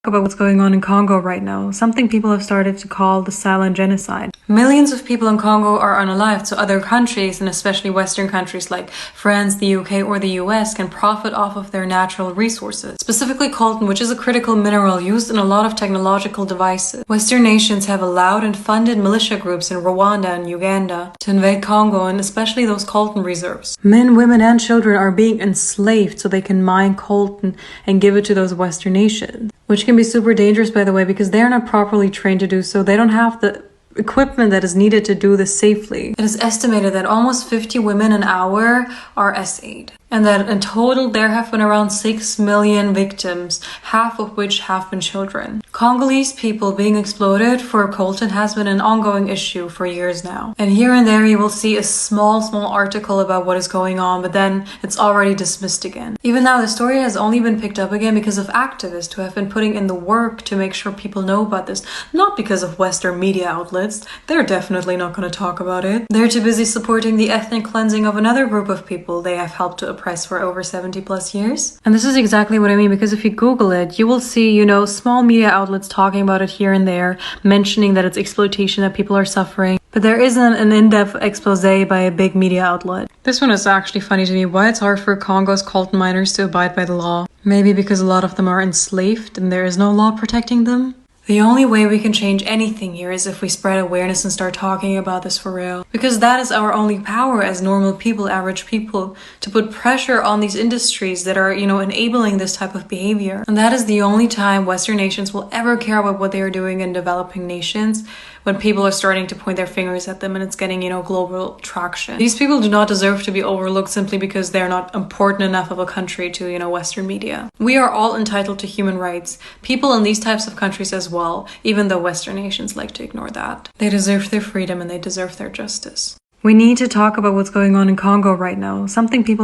About what's going on in Congo right now, something people have started to call the silent genocide. Millions of people in Congo are unalived, so other countries, and especially Western countries like France, the UK, or the US, can profit off of their natural resources. Specifically coltan, which is a critical mineral used in a lot of technological devices. Western nations have allowed and funded militia groups in Rwanda and Uganda to invade Congo, and especially those coltan reserves. Men, women, and children are being enslaved so they can mine coltan and give it to those Western nations. Which can be super dangerous, by the way, because they're not properly trained to do so. They don't have the equipment that is needed to do this safely. It is estimated that almost 50 women an hour are essayed. And that in total there have been around 6 million victims, half of which have been children. Congolese people being exploited for coltan has been an ongoing issue for years now. And here and there you will see a small article about what is going on, but then it's already dismissed again. Even now the story has only been picked up again because of activists who have been putting in the work to make sure people know about this, not because of Western media outlets. They're definitely not going to talk about it. They're too busy supporting the ethnic cleansing of another group of people they have helped to oppress for over 70 plus years. And this is exactly what I mean, because if you Google it, you will see, small media outlets talking about it here and there, mentioning that it's exploitation, that people are suffering. But there isn't an in-depth expose by a big media outlet. This one is actually funny to me, why it's hard for Congo's coltan miners to abide by the law. Maybe because a lot of them are enslaved and there is no law protecting them? The only way we can change anything here is if we spread awareness and start talking about this for real. Because that is our only power as normal people, average people, to put pressure on these industries that are, enabling this type of behavior. And that is the only time Western nations will ever care about what they are doing in developing nations, when people are starting to point their fingers at them and it's getting, global traction. These people do not deserve to be overlooked simply because they're not important enough of a country to, Western media. We are all entitled to human rights. People in these types of countries as well, even though Western nations like to ignore that. They deserve their freedom and they deserve their justice. We need to talk about what's going on in Congo right now, something people